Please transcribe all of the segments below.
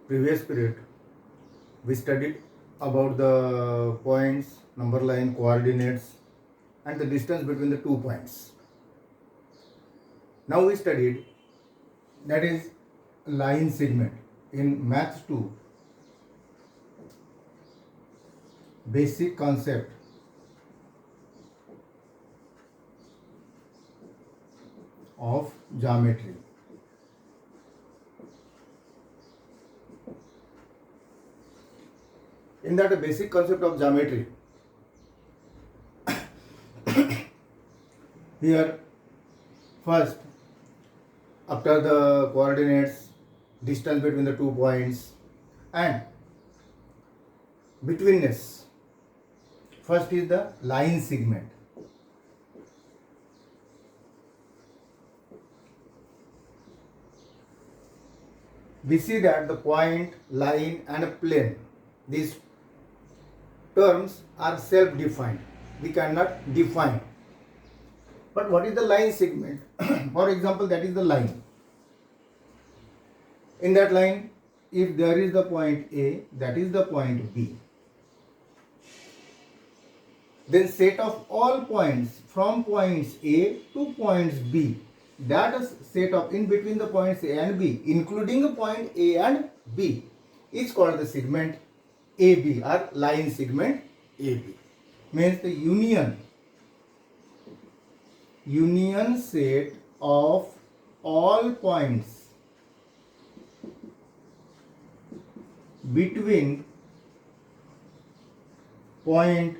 previous period we studied about the points, number line, coordinates and the distance between the 2 points. Now we studied that is line segment in Math 2, basic concept of geometry. In that basic concept of geometry, here first, after the coordinates, distance between the 2 points and betweenness, first is the line segment. We see that the point, line and a plane, these terms are self-defined. We cannot define. But what is the line segment? For example, that is the line. In that line, if there is the point A, that is the point B, then set of all points from points A to points B, that is set of in between the points A and B, including the point A and B, is called the segment AB or line segment AB. Means the union set of all points between point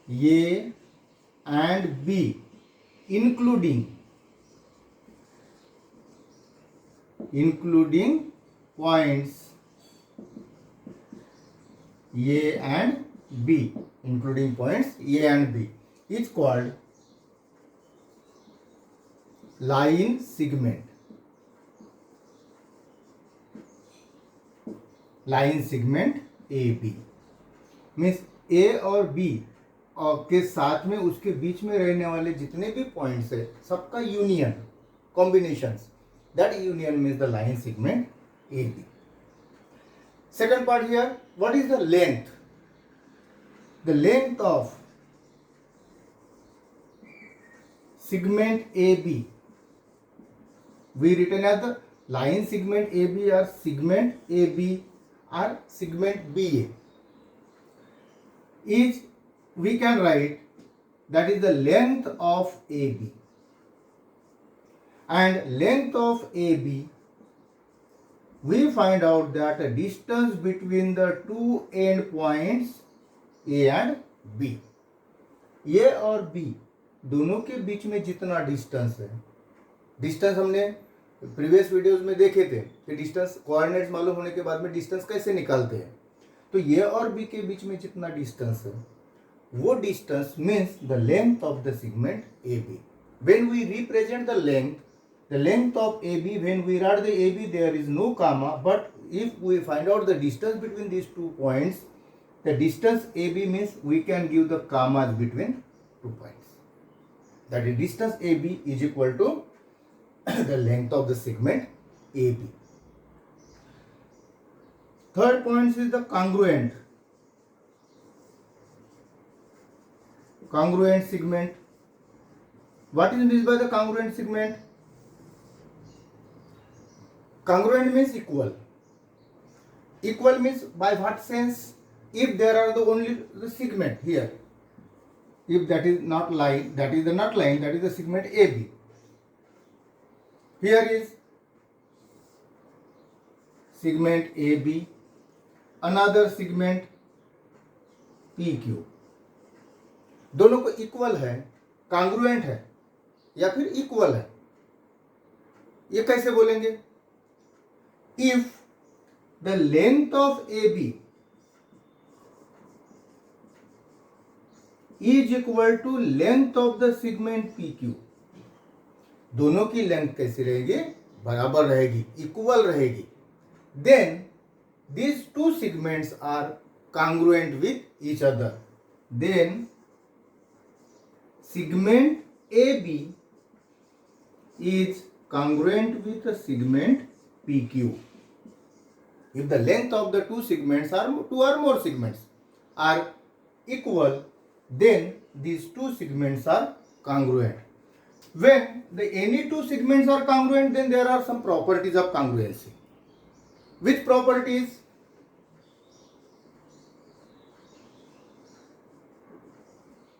A and B, including points A and B, including points A and B, is called line segment. Line segment AB means A और B के साथ में उसके बीच में रहने वाले जितने भी पॉइंट्स है सबका union, combinations, that union means the line segment AB. Second part here, what is the length? The length of segment AB, we written as the line segment AB or segment AB or segment BA, is we can write that is the length of AB, and length of AB we find out that the distance between the two end points A and B. A और B दोनों के बीच में जितना distance है, distance हमने previous videos में देखे थे कि डिस्टेंस कोऑर्डिनेट्स मालूम होने के बाद में डिस्टेंस कैसे निकालते हैं. तो ए और बी के बीच में जितना डिस्टेंस है वो distance means the length of the segment A B. When we represent the length of AB, when we write the AB there is no comma, but if we find out the distance between these 2 points, the distance AB means we can give the commas between 2 points. That is distance AB is equal to the length of the segment AB. Third point is the congruent segment. What is meant by the congruent segment? Congruent means equal. Equal means by what sense? If there are only the segment here, if that is not line, that is the not line, that is the segment AB. Here is segment AB, another segment PQ. दोनों को equal है, congruent है या फिर equal है. ये कैसे बोलेंगे? If the length of AB is equal to length of the segment PQ, दोनों की लेंथ कैसी रहेगी? बराबर रहेगी, इक्वल रहेगी. Then these two segments are congruent with each other. Then segment AB is congruent with the segment PQ. If the length of the two segments are two or more segments are equal, then these two segments are congruent. When any two segments are congruent, then there are some properties of congruency. Which properties?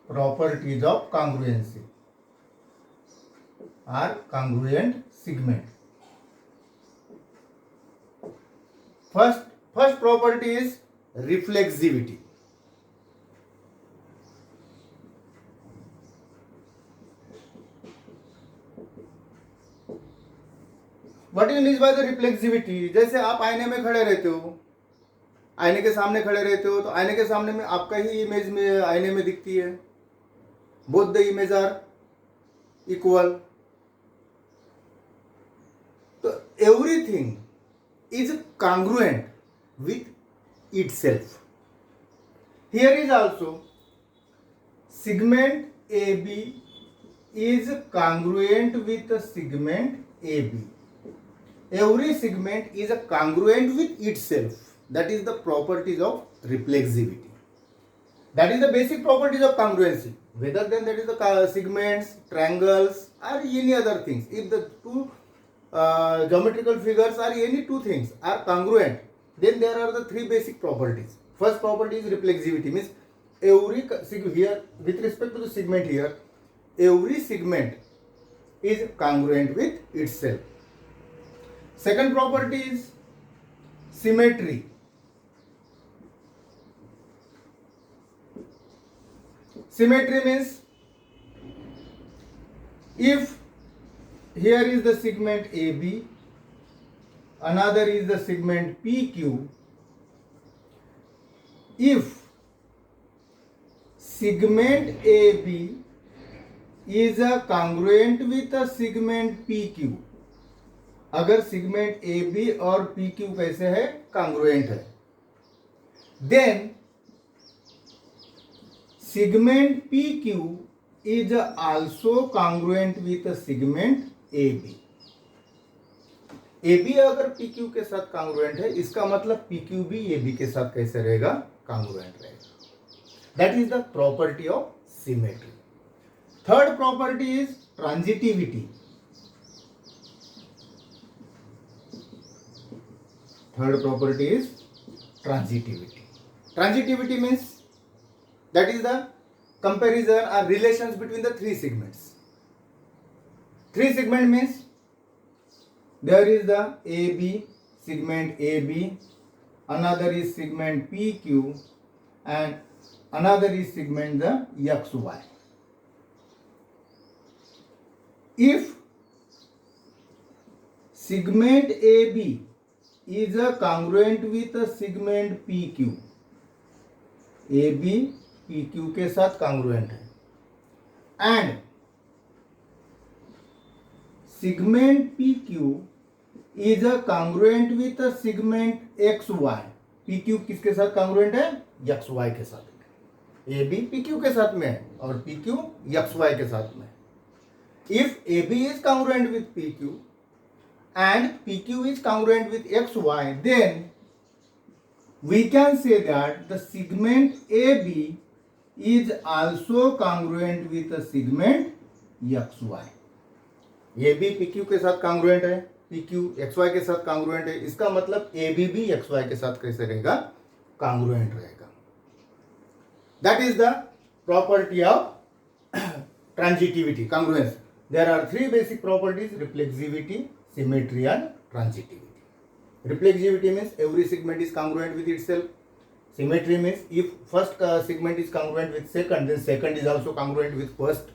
Properties of congruency are congruent segment. First property is reflexivity. What do you mean by the reflexivity? जैसे आप आईने में खड़े रहते हो, आईने के सामने खड़े रहते हो, तो आईने के सामने में आपका ही इमेज में आईने में दिखती है. Both the image are equal. तो everything is congruent with itself. Here is also segment AB is congruent with the segment AB. Every segment is congruent with itself. That is the properties of reflexivity. That is the basic properties of congruency. Whether then that is the segments, triangles, or any other things. If the two geometrical figures or any two things are congruent, then there are the three basic properties. First property is reflexivity, means every here with respect to the segment here, every segment is congruent with itself. Second property is symmetry. Symmetry means if here is the segment AB, another is the segment PQ. If segment AB is congruent with the segment PQ, अगर segment AB और PQ कैसे है? congruent है, then segment PQ is also congruent with the segment AB. AB अगर PQ के साथ congruent है, इसका मतलब PQ भी AB के साथ कैसे रहेगा? congruent रहेगा. That is the property of symmetry. Third property is transitivity. Third property is transitivity. Transitivity means that is the comparison or relations between the three segments. Three segment means there is the AB, segment AB, another is segment PQ, and another is segment the XY. If segment AB is congruent with the segment PQ, AB PQ के साथ congruent है, and segment PQ is congruent with the segment XY. PQ किसके साथ congruent है? XY के साथ में. AB PQ के साथ में है और PQ XY के साथ में. If AB is congruent with PQ and PQ is congruent with XY, then we can say that the segment AB is also congruent with the segment XY. AB PQ के साथ congruent है, PQ XY के साथ congruent है, इसका मतलब AB भी XY के साथ कैसे रहेगा? congruent रहेगा. That is the property of transitivity, congruence. There are three basic properties: reflexivity, symmetry, and transitivity. Reflexivity means every segment is congruent with itself. Symmetry means if first segment is congruent with second, then second is also congruent with first.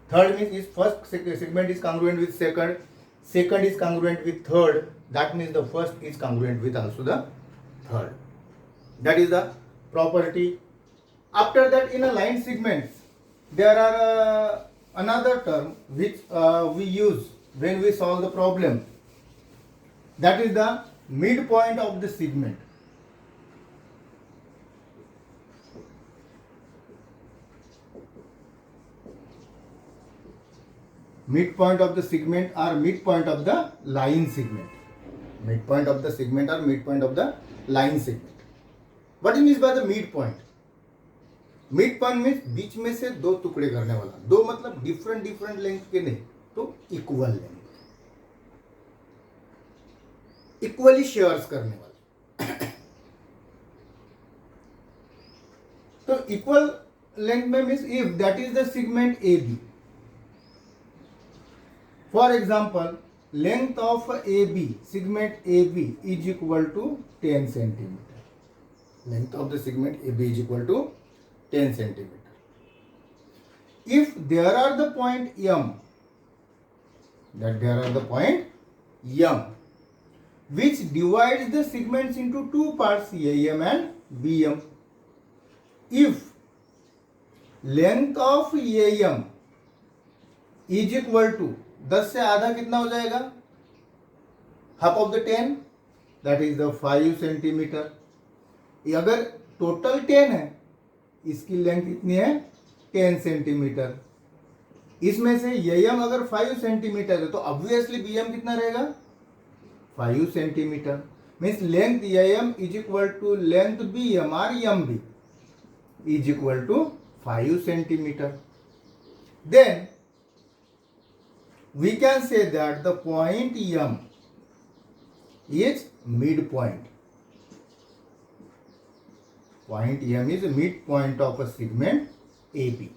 Third means if first segment is congruent with second, second is congruent with third, that means the first is congruent with also the third. That is the property. After that, in a line segments, there are another term which we use when we solve the problem. That is the midpoint of the segment. midpoint of the segment or midpoint of the line segment. Midpoint of the segment or midpoint of the line segment. What it means by the midpoint? Midpoint means बीच में से दो टुकड़े करने वाला. दो मतलब different different length के नहीं, तो equal length, equally shares करने वाला. तो equal length में means if that is the segment AB. For example, length of AB, segment AB is equal to 10 centimeter. Length of the segment AB is equal to 10 centimeter. If there are the point M, that there are the point M, which divides the segments into two parts, AM and BM. If length of AM is equal to 10 से आधा कितना हो जाएगा? Half of the 10, that is the 5 centimetre. अगर total 10 है, इसकी length कितनी है? 10 सेंटीमीटर. इसमें से एम अगर 5 सेंटीमीटर है तो ऑब्वियसली बीएम कितना रहेगा? 5 centimetre. Means length M is equal to length BM और M B is equal to 5 centimeter. Then we can say that the point M is midpoint. Point M is midpoint of a segment AB.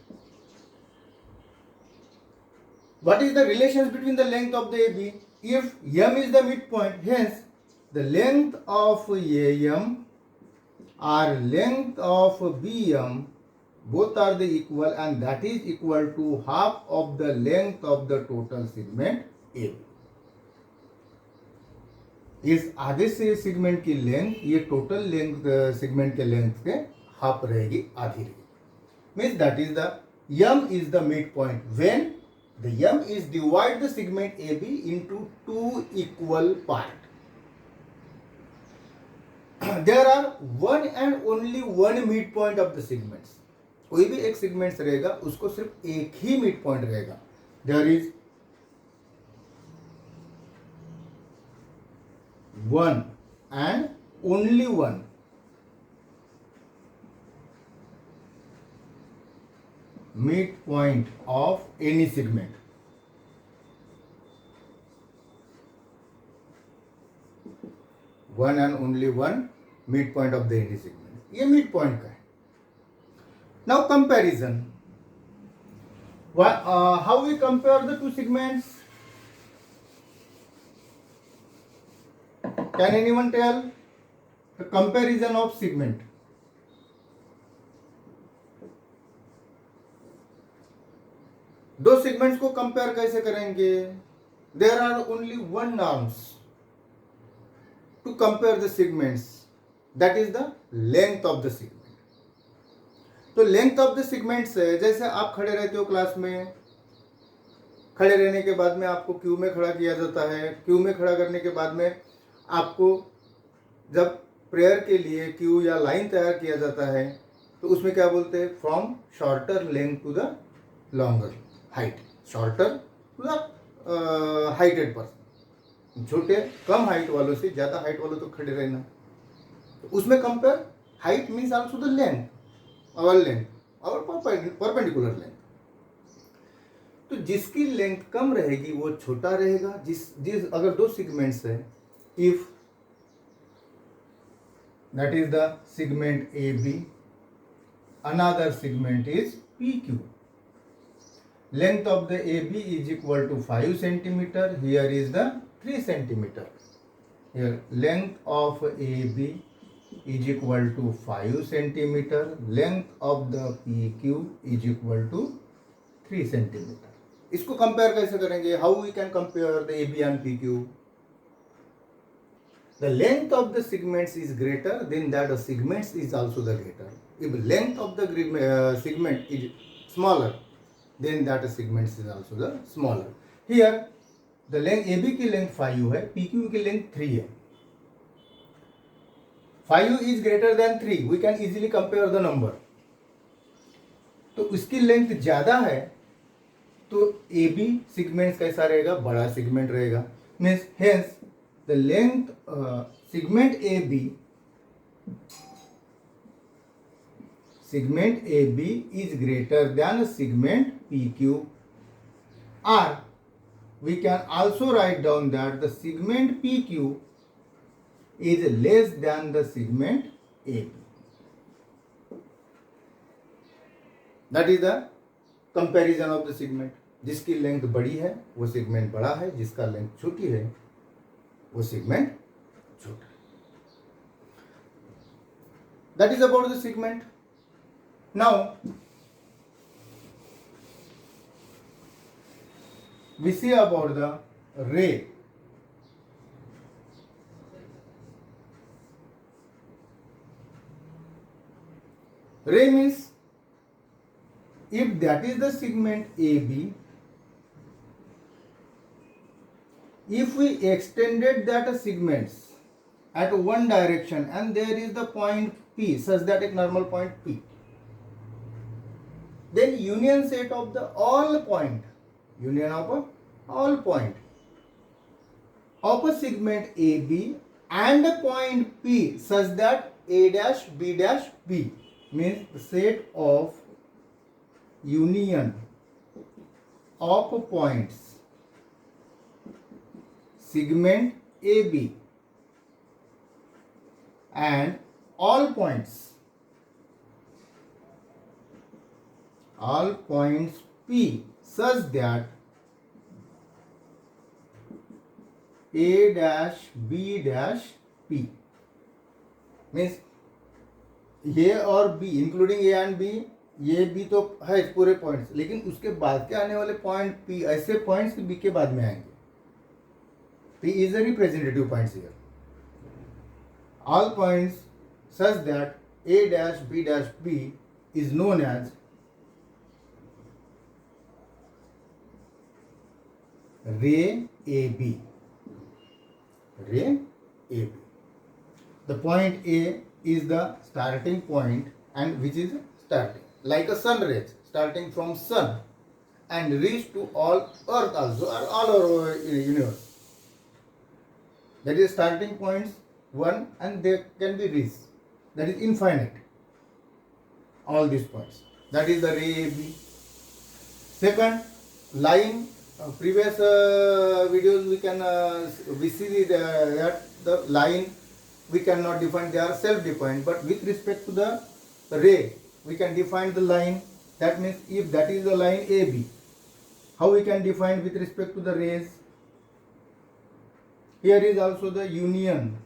What is the relations between the length of the AB? If M is the midpoint, hence the length of AM or length of BM both are the equal, and that is equal to half of the length of the total segment AB. इस आधे से segment की length ये total length segment के length के half रहेगी, आधी रहेगी. Means that is the M is the midpoint when the M is divide the segment AB into two equal part. There are one and only one midpoint of the segments. कोई भी एक segment रहेगा उसको सिर्फ एक ही mid point रहेगा. There is one and only one mid point of any segment. One and only one mid point of the any segment. ये मिड पॉइंट का है. Now comparison. How we compare the two segments? Can anyone tell the comparison of segment? दो segments को compare कैसे करेंगे? There are only one norms to compare the segments. That is the length of the segment. तो length of the segments है, जैसे आप खड़े रहते हो क्लास में, खड़े रहने के बाद में आपको क्यू में खड़ा किया जाता है. क्यू में खड़ा करने के बाद में आपको जब प्रेयर के लिए क्यू या लाइन तैयार किया जाता है तो उसमें क्या बोलते हैं? From shorter length to the longer height. Shorter to the heighted person. छोटे कम हाइट वालों से ज़्यादा हाइट वालों तो खड़े रहना. तो उसमें compare height means also the length और लेंथ और परपेंडिकुलर लेंथ. तो जिसकी लेंथ कम रहेगी वो छोटा रहेगा. जिस अगर दो सेगमेंट्स है, if that is the segment A B, another segment is P Q. Length of the A B is equal to 5 centimetre. Here is the 3 centimetre. Here length of A B is equal to 5 centimeter. Length of the PQ is equal to 3 centimeter. इसको compare कैसे करेंगे? How we can compare the AB and PQ? The length of the segments is greater, then that the segments is also the greater. If length of the segment is smaller, then that the segments is also the smaller. Here the length AB की length 5 है, PQ की length 3 है. 5 is greater than 3. We can easily compare the number. तो उसकी length ज़्यादा है तो A B segment कैसा रहेगा, बड़ा सिगमेंट रहेगा, means hence the length segment A B is greater than segment PQ, or we can also write down that the segment PQ is less than the segment AB. That is the comparison of the segment. जिसकी length बड़ी है वो segment बड़ा है, जिसका length छोटी है वो सेगमेंट छोटा है. That is about the segment. Now we see about the ray. Ray means if that is the segment AB, if we extended that segments at one direction and there is the point P such that a normal point P, then union set of the all point of a segment AB and a point P such that A dash B dash B means the set of union of points segment AB and all points P such that A dash B dash P means A और B including A and B, ये B तो है पूरे points, लेकिन उसके बाद के आने वाले पॉइंट P ऐसे पॉइंट्स B के बाद में आएंगे. P is a representative points here. All points such that A dash B dash P is known as ray AB. Ray AB. The point A is the starting point and which is starting like a sun rays starting from sun and reach to all earth also or all over universe. That is starting points one and they can be reached. That is infinite. All these points. That is the ray AB. Second, line. Previous videos we see that the line we cannot define, they are self-defined, but with respect to the ray we can define the line. That means if that is the line AB, how we can define with respect to the rays? Here is also the union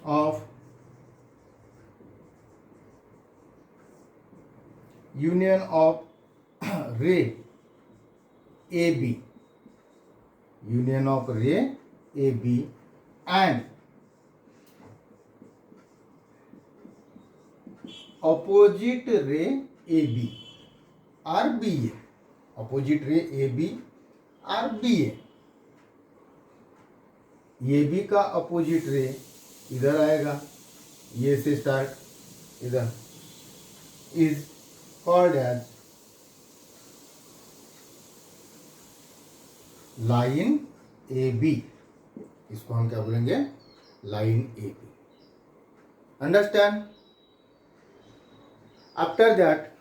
of ray AB, union of ray AB and opposite ray AB or BA, opposite ray AB or BA. AB का opposite ray इधर आएगा, ये से start इधर, is called as line A B. इसको हम क्या बोलेंगे? Line A B. Understand? After that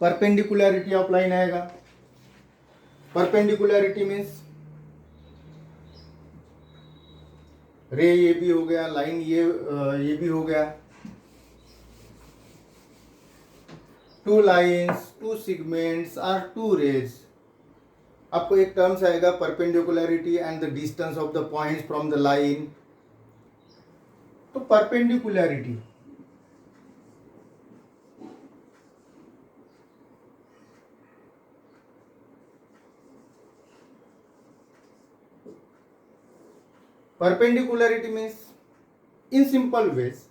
perpendicularity of line आएगा. परपेंडिकुलरिटी मीन्स रे ये भी हो गया, लाइन ये भी हो गया. Two lines, two segments are two rays. आपको एक टर्म्स आएगा perpendicularity and the distance of the points from the line. तो perpendicularity perpendicularity means in simple ways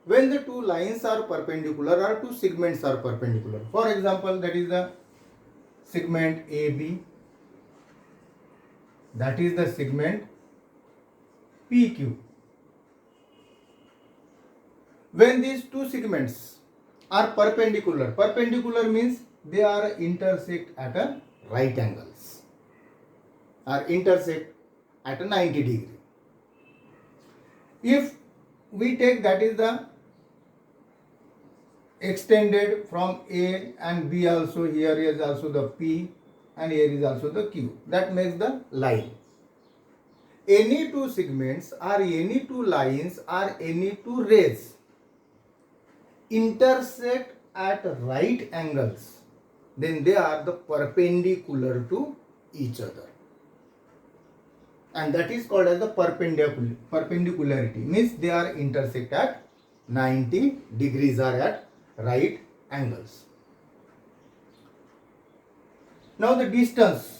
when the two lines are perpendicular or two segments are perpendicular. For example, that is the segment AB, that is the segment PQ. When these two segments are perpendicular, perpendicular means they are intersect at a right angles, or intersect at a 90 degree. If we take that is the extended from A and B also, here is also the P and here is also the Q, that makes the line. Any two segments or any two lines or any two rays intersect at right angles, then they are the perpendicular to each other, and that is called as the perpendicularity, means they are intersect at 90 degrees or at right angles. Now the distance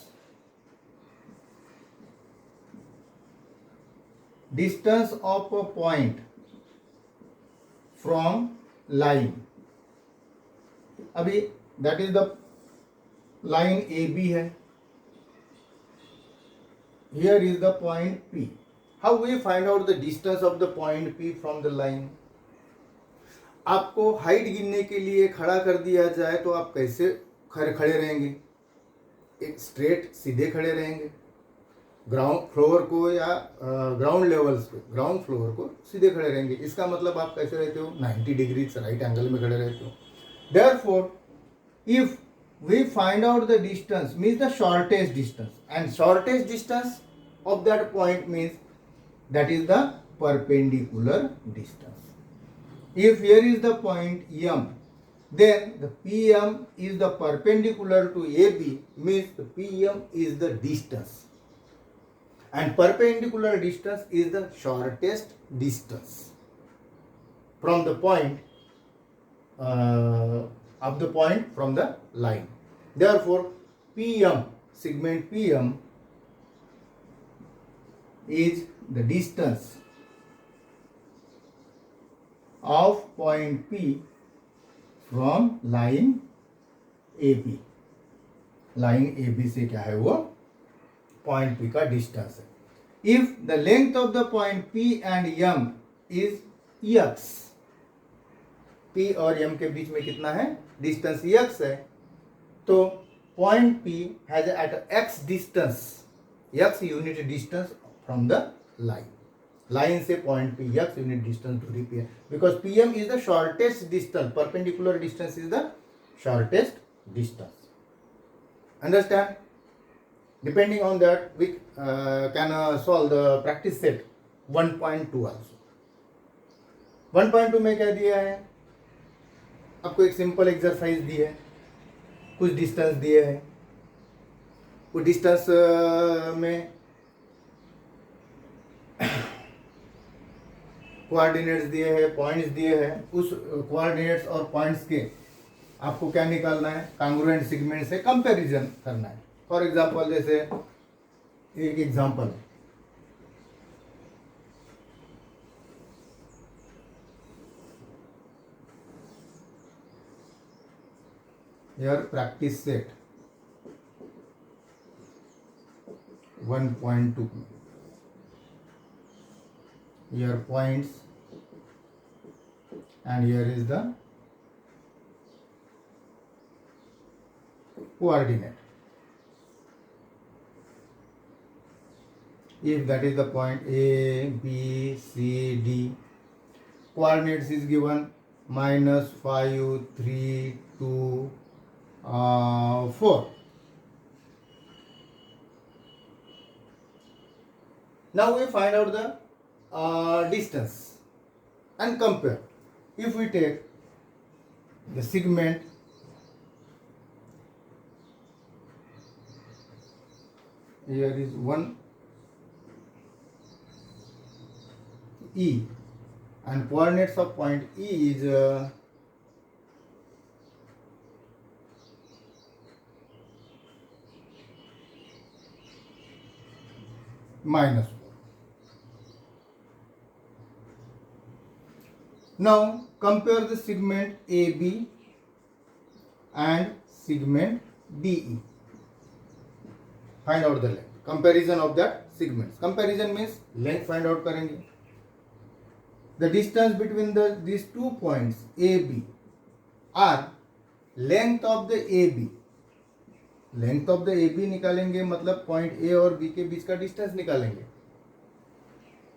of a point from line, अभी that is the line AB है, here is the point P. How we find out the distance of the point P from the line? आपको height गिनने के लिए खड़ा कर दिया जाए तो आप कैसे खड़े रहेंगे? एक स्ट्रेट सीधे खड़े रहेंगे, ग्राउंड फ्लोर को या ग्राउंड लेवल्स पे ग्राउंड फ्लोर को सीधे खड़े रहेंगे. इसका मतलब आप कैसे रहते हो? 90 डिग्री राइट एंगल में खड़े रहते हो. Therefore, if we find out the distance, means the shortest distance, and shortest distance of that point means that is the perpendicular distance. If here is the point M, then the PM is the perpendicular to AB, means the PM is the distance, and perpendicular distance is the shortest distance from the point of the point from the line. Therefore, PM, segment PM is the distance of point P from line AB. Line AB से क्या है वो point P का distance है. If the length of the point P and M is x, P और M के बीच में कितना है डिस्टेंस x है, तो point P has at x distance, x unit distance from the line. Line से point P x unit distance दूरी पे है, because PM is the shortest distance, perpendicular distance is the shortest distance. Understand? Depending on that, we can solve the practice set 1.2 also. 1.2 में क्या दिया है? आपको एक सिंपल एक्सरसाइज दी है, कुछ डिस्टेंस दिए है, उस डिस्टेंस में कोऑर्डिनेट्स दिए हैं, पॉइंट्स दिए हैं. उस कोऑर्डिनेट्स और पॉइंट्स के आपको क्या निकालना है? कांग्रुएंट सेगमेंट से कंपैरिजन करना है. फॉर एग्जांपल, जैसे एक एग्जांपल है, Here practice set 1.2. Here points and here is the coordinate. If that is the point A, B, C, D, coordinates is given -5, 3, 2, 4. Now we find out the distance and compare. If we take the segment here is 1 E and coordinates of point E is -4. Now compare the segment AB and segment DE. Find out the length. Comparison of that segments. Comparison means length find out करेंगे. The distance between these 2 points AB are length of the A B, length of the A B निकालेंगे मतलब point A और B के बीच का distance निकालेंगे।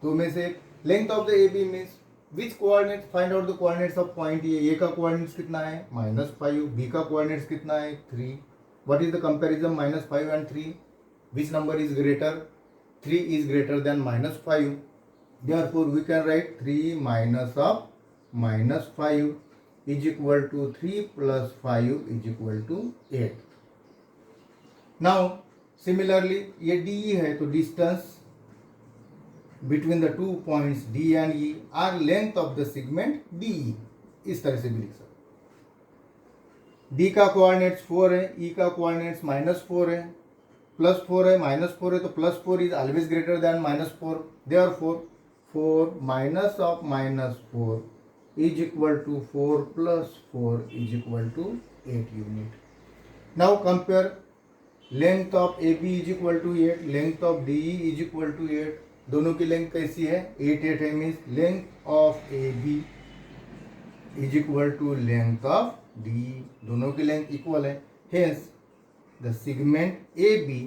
तो में से length of the A B means which coordinate, find out the coordinates of point A का कोऑर्डिनेट्स कितना है -5, बी का कोऑर्डिनेट्स कितना है 3। What is the comparison -5 and 3, which number is greater, 3 is greater than -5, therefore we can write 3 minus of -5 is equal to 3 plus 5 is equal to 8। now similarly ये DE है तो distance between the two points D and E are length of the segment DE, इस तरह से भी लिख सकते। D का कोऑर्डिनेट्स 4 है, E का कोऑर्डिनेट्स -4 है, +4 है, -4 है तो +4 is always greater than -4, therefore 4 minus of -4 is equal to 4 plus 4 is equal to 8 unit। now compare length of AB is equal to 8, length of DE is equal to 8, दोनों की length कैसी है 8 8 है, means length of AB is equal to length of DE, दोनों की length equal है, hence the segment AB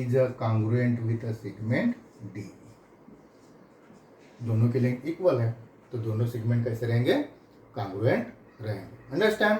is a congruent with a segment DE। दोनों की लेंथ इक्वल है तो दोनों सेगमेंट कैसे रहेंगे, कॉन्ग्रुएंट रहेंगे। अंडरस्टैंड।